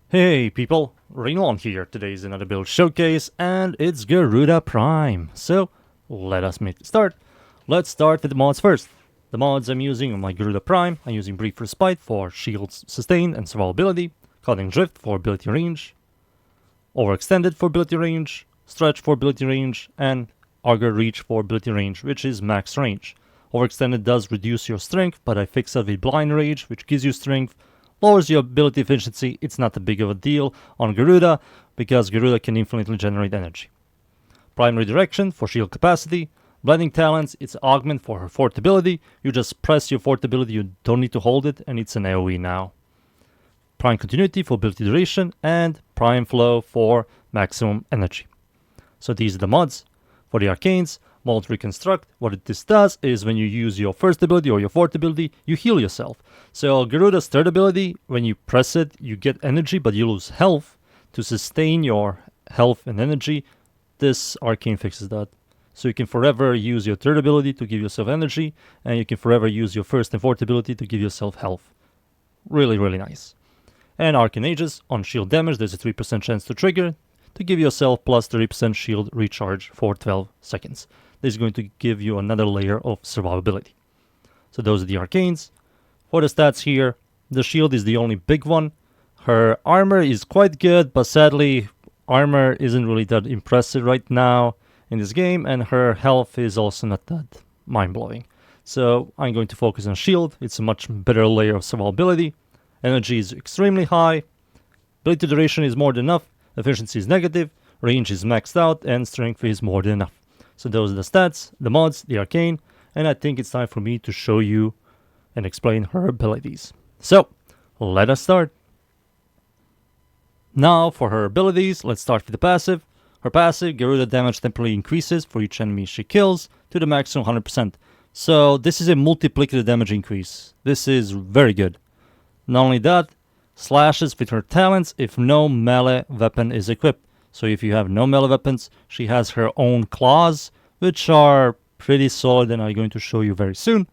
Hey people, Rainollon here. Today is another build showcase and it's Garuda Prime. So let us make it start. Let's start with the mods first. The mods I'm using on my Garuda Prime, I'm using Brief Respite for shields sustain and survivability, Cutting Drift for ability range, Overextended for ability range, Stretch for ability range, and Augur Reach for ability range, which is max range. Overextended does reduce your strength, but I fixed it with Blind Rage, which gives you strength, lowers your ability efficiency. It's not a big of a deal on Garuda, because Garuda can infinitely generate energy. Prime Redirection for shield capacity. Blending Talons, it's augment for her fort ability. You just press your fort ability, you don't need to hold it, and it's an AoE now. Prime Continuity for ability duration, and Prime Flow for maximum energy. So these are the mods. For the Arcanes, Mold Reconstruct, what this does is when you use your first ability or your fourth ability, you heal yourself. So Garuda's third ability, when you press it, you get energy, but you lose health. To sustain your health and energy, this Arcane fixes that. So you can forever use your third ability to give yourself energy, and you can forever use your first and fourth ability to give yourself health. Really, really nice. And Arcane Aegis, on shield damage, there's a 3% chance to trigger, to give yourself plus 30% shield recharge for 12 seconds. This is going to give you another layer of survivability. So those are the Arcanes. For the stats here, the shield is the only big one. Her armor is quite good, but sadly, armor isn't really that impressive right now in this game, and her health is also not that mind-blowing. So I'm going to focus on shield. It's a much better layer of survivability. Energy is extremely high. Ability duration is more than enough. Efficiency is negative. Range is maxed out, and strength is more than enough. So those are the stats, the mods, the Arcane, and I think it's time for me to show you and explain her abilities. So, let us start. Now, for her abilities, let's start with the passive. Her passive, Garuda damage temporarily increases for each enemy she kills to the maximum 100%. So, this is a multiplicative damage increase. This is very good. Not only that, slashes with her talents if no melee weapon is equipped. So if you have no melee weapons, she has her own claws, which are pretty solid and I'm going to show you very soon.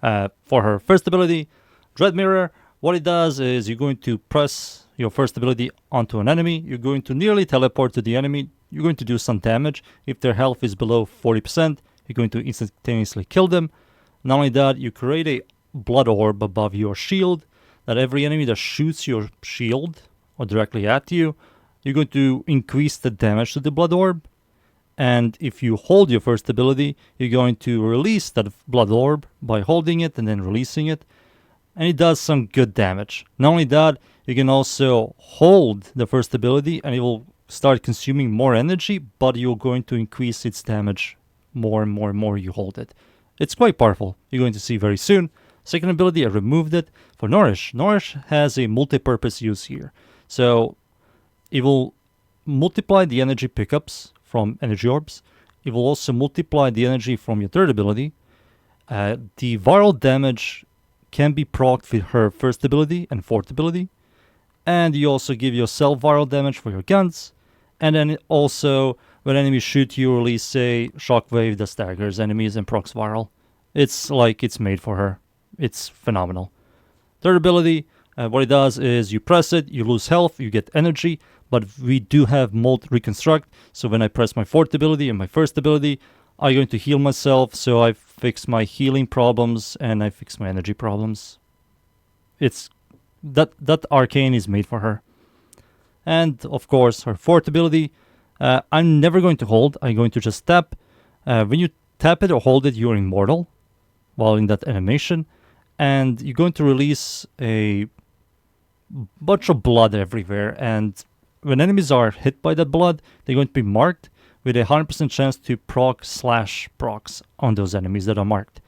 For her first ability, Dread Mirror, what it does is you're going to press your first ability onto an enemy. You're going to nearly teleport to the enemy. You're going to do some damage. If their health is below 40%, you're going to instantaneously kill them. Not only that, you create a blood orb above your shield that every enemy that shoots your shield or directly at you, you're going to increase the damage to the blood orb. And if you hold your first ability, you're going to release that blood orb by holding it and then releasing it. And it does some good damage. Not only that, you can also hold the first ability and it will start consuming more energy, but you're going to increase its damage more and more and more you hold it. It's quite powerful. You're going to see very soon. Second ability, I removed it for Nourish. Nourish has a multi-purpose use here. So it will multiply the energy pickups from energy orbs. It will also multiply the energy from your third ability. The viral damage can be procced with her first ability and fourth ability. And you also give yourself viral damage for your guns. And then also, when enemies shoot you, release a shockwave that staggers enemies and procs viral. It's like it's made for her. It's phenomenal. Third ability, what it does is you press it, you lose health, you get energy, but we do have Mold Reconstruct, so when I press my fourth ability and my first ability, I'm going to heal myself, so I fix my healing problems and I fix my energy problems. It's that Arcane is made for her. And of course, her fourth ability, I'm never going to hold, I'm going to just tap. When you tap it or hold it, you're immortal while in that animation. And you're going to release a bunch of blood everywhere. And when enemies are hit by that blood, they're going to be marked with a 100% chance to procs on those enemies that are marked.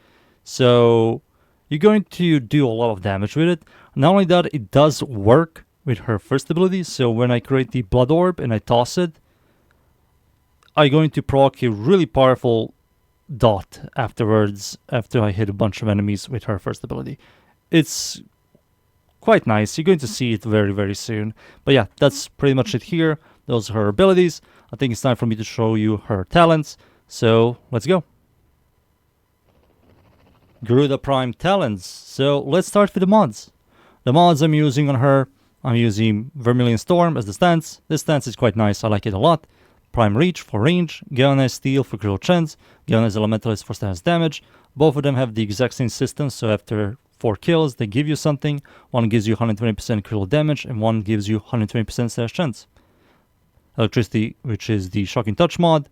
So you're going to do a lot of damage with it. Not only that, it does work with her first ability. So when I create the blood orb and I toss it, I'm going to proc a really powerful dot afterwards after I hit a bunch of enemies with her first ability. It's quite nice. You're going to see it very, very soon. But yeah, that's pretty much it here. Those are her abilities. I think it's time for me to show you her talents. So let's go. Garuda Prime Talons. So let's start with the mods. The mods I'm using on her, I'm using Vermilion Storm as the stance. This stance is quite nice, I like it a lot. Prime Reach for range, Galvanized Steel for critical chance, Galvanized Elementalist for status damage. Both of them have the exact same system, so after 4 kills, they give you something. One gives you 120% critical damage, and one gives you 120% status chance. Electricity, which is the Shocking Touch mod,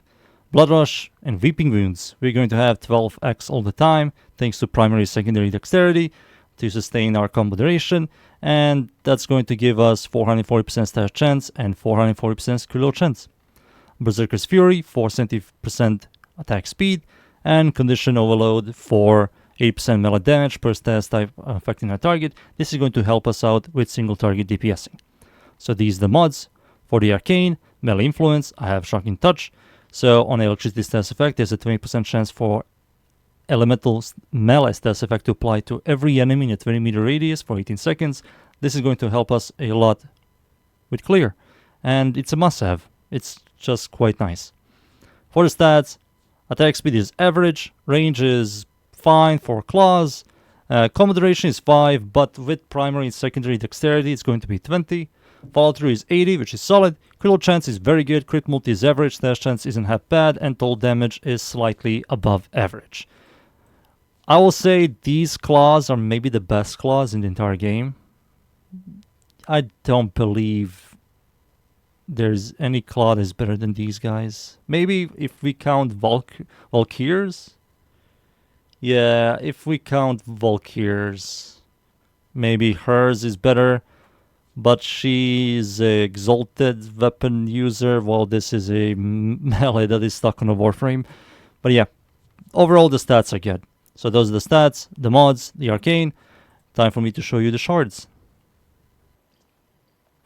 Blood Rush, and Weeping Wounds. We're going to have 12x all the time, thanks to primary secondary dexterity, to sustain our combo duration, and that's going to give us 440% status chance and 440% critical chance. Berserker's Fury for 70% attack speed, and Condition Overload for 8% melee damage per status type affecting our target. This is going to help us out with single target DPSing. So these are the mods. For the Arcane, Melee Influence, I have Shocking Touch. So on Electricity status effect, there's a 20% chance for Elemental melee status effect to apply to every enemy in a 20 meter radius for 18 seconds. This is going to help us a lot with clear. And it's a must-have. It's just quite nice. For the stats, attack speed is average, range is fine for claws, combo duration is 5, but with primary and secondary dexterity it's going to be 20. Follow through is 80, which is solid. Critical chance is very good, crit multi is average, status chance isn't half bad, and total damage is slightly above average. I will say these claws are maybe the best claws in the entire game. I don't believe there's any claw that's better than these guys. Maybe if we count Valkyrs. Yeah, if we count Valkyrs, maybe hers is better. But she's an exalted weapon user, while this is a melee that is stuck on a Warframe. But yeah, overall the stats are good. So those are the stats, the mods, the Arcane. Time for me to show you the Shards.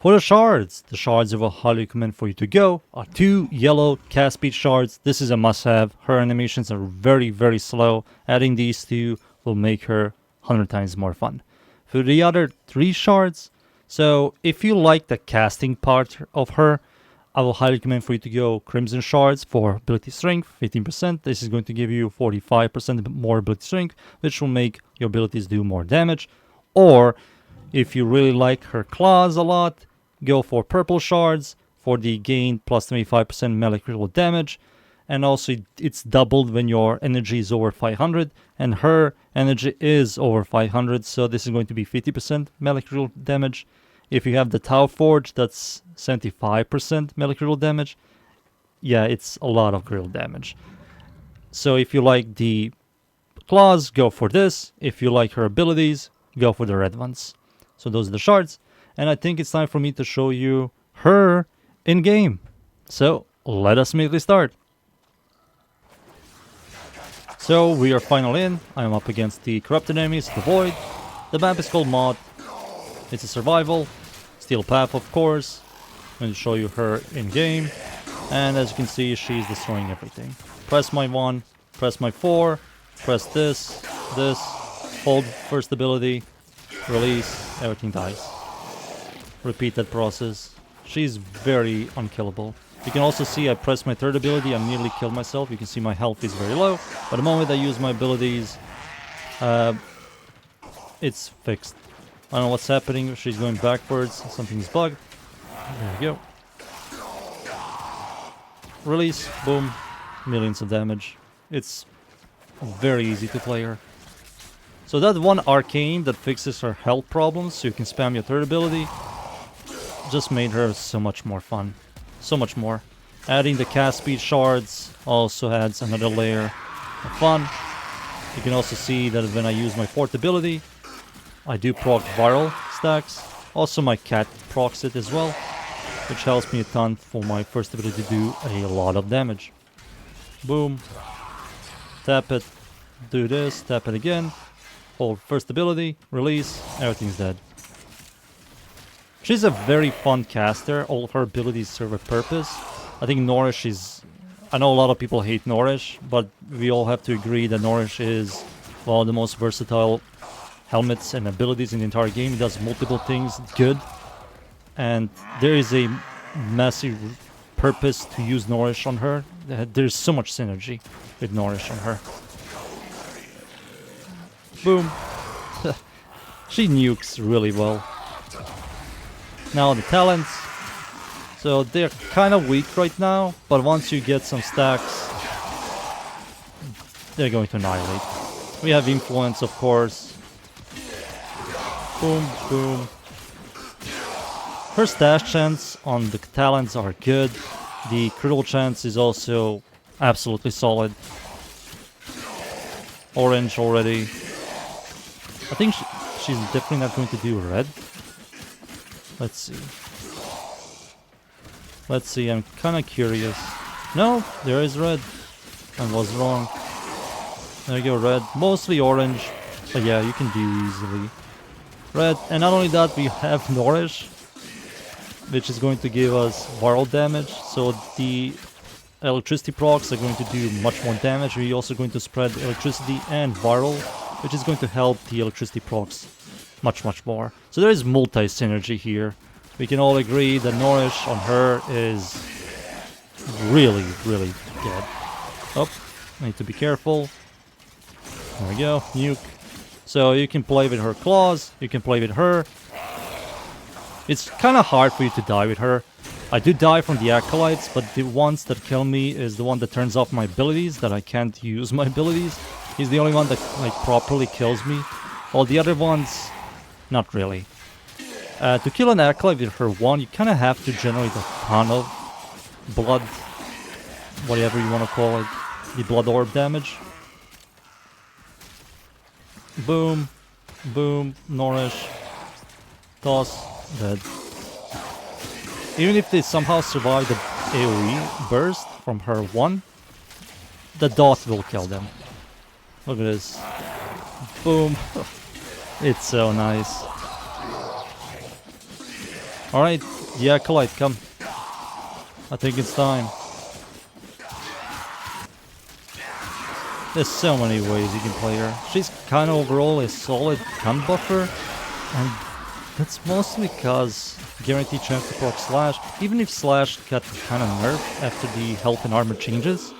For the Shards I will highly recommend for you to go are 2 yellow cast speed Shards. This is a must-have. Her animations are very, very slow. Adding these 2 will make her 100 times more fun. For the other 3 Shards, so if you like the casting part of her, I will highly recommend for you to go Crimson Shards for ability strength, 15%. This is going to give you 45% more ability strength, which will make your abilities do more damage. Or, if you really like her claws a lot, go for Purple Shards for the gain plus 25% melee critical damage. And also, it's doubled when your energy is over 500. And her energy is over 500, so this is going to be 50% melee critical damage. If you have the Tau Forge, that's 75% melee critical damage. Yeah, it's a lot of critical damage. So if you like the claws, go for this. If you like her abilities, go for the red ones. So those are the Shards. And I think it's time for me to show you her in-game. So let us immediately start. So we are finally in. I am up against the corrupted enemies, the Void. The map is called Mod. It's a survival. Steel Path, of course. I'm going to show you her in-game. And as you can see, she's destroying everything. Press my 1, press my 4, press this, hold first ability, release, everything dies. Repeat that process. She's very unkillable. You can also see I press my 3rd ability, I nearly killed myself. You can see my health is very low. But the moment I use my abilities, it's fixed. I don't know what's happening. She's going backwards. Something's bugged. There we go. Release. Boom. Millions of damage. It's very easy to play her. So that one Arcane that fixes her health problems, so you can spam your 3rd ability, just made her so much more fun. So much more. Adding the cast speed Shards also adds another layer of fun. You can also see that when I use my 4th ability, I do proc viral stacks. Also my cat procs it as well, which helps me a ton for my 1st ability to do a lot of damage. Boom. Tap it. Do this. Tap it again. Hold 1st ability. Release. Everything's dead. She's a very fun caster. All of her abilities serve a purpose. I think Nourish is... I know a lot of people hate Nourish, but we all have to agree that Nourish is one of the most versatile helmets and abilities in the entire game. It does multiple things good. And there is a massive purpose to use Nourish on her. There's so much synergy with Nourish on her. Boom. She nukes really well. Now the Talons. So they're kind of weak right now, but once you get some stacks, they're going to annihilate. We have Influence, of course. Boom, boom. Her stash chance on the Talons are good. The critical chance is also absolutely solid. Orange already. I think she's definitely not going to do red. Let's see. Let's see, I'm kind of curious. No, there is red. I was wrong. There you go, red. Mostly orange. But yeah, you can do easily. Red. And not only that, we have Nourish, which is going to give us viral damage. So the electricity procs are going to do much more damage. We're also going to spread electricity and viral, which is going to help the electricity procs much more. So there is multi-synergy here. We can all agree that Nourish on her is really good. Oh, I need to be careful. There we go, nuke. So you can play with her claws, you can play with her. It's kind of hard for you to die with her. I do die from the Acolytes, but the ones that kill me is the one that turns off my abilities, that I can't use my abilities. He's the only one that like properly kills me. All the other ones, not really. To kill an Acolyte with her 1, you kind of have to generate a ton of blood, whatever you want to call it, the blood orb damage. Boom, boom, Nourish, toss, dead. Even if they somehow survive the AoE burst from her 1, the dot will kill them. Look at this. Boom. It's so nice. Alright, the Acolyte, come. I think it's time. There's so many ways you can play her. She's kind of overall a solid gun buffer, and that's mostly because guaranteed chance to proc Slash, even if Slash got kind of nerfed after the health and armor changes.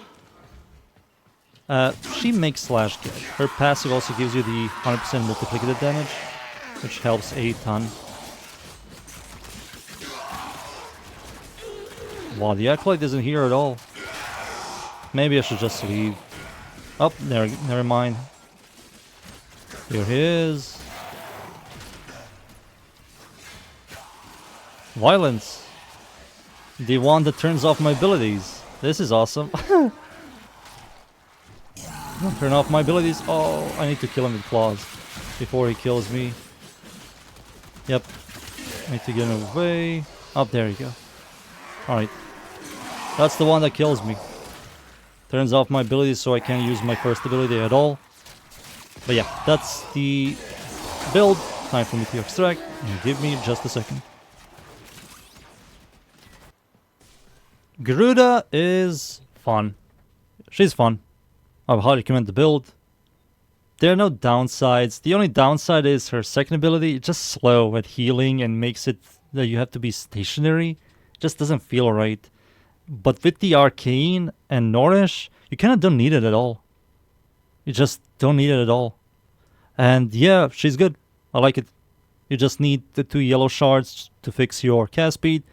She makes Slash good. Her passive also gives you the 100% multiplicative damage, which helps a ton. Wow, the Acolyte isn't here at all. Maybe I should just leave. Oh, never mind. Here he is. Violence. The one that turns off my abilities. This is awesome. Don't turn off my abilities. Oh, I need to kill him with claws before he kills me. Yep. I need to get him away. Oh, there you go. Alright. That's the one that kills me. Turns off my abilities so I can't use my first ability at all. But yeah, that's the build. Time for me to extract. And give me just a second. Garuda is fun. She's fun. I would highly recommend the build. There are no downsides. The only downside is her second ability. It's just slow at healing and makes it that you have to be stationary. It just doesn't feel right. But with the Arcane and Nourish, you kind of don't need it at all. You just don't need it at all. And yeah, she's good. I like it. You just need the 2 yellow shards to fix your cast speed.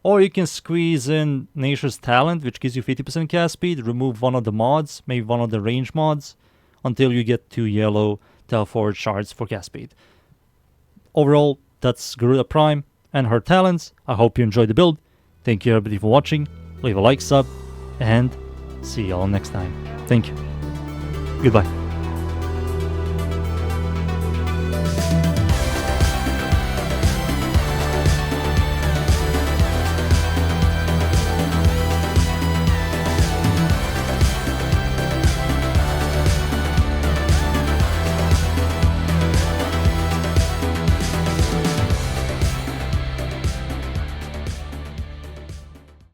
Or you can squeeze in Nature's Talent, which gives you 50% cast speed. Remove one of the mods, maybe one of the range mods, until you get 2 yellow Forward shards for cast speed. Overall, that's Garuda Prime and her talents. I hope you enjoyed the build. Thank you everybody for watching. Leave a like, sub, and see you all next time. Thank you. Goodbye.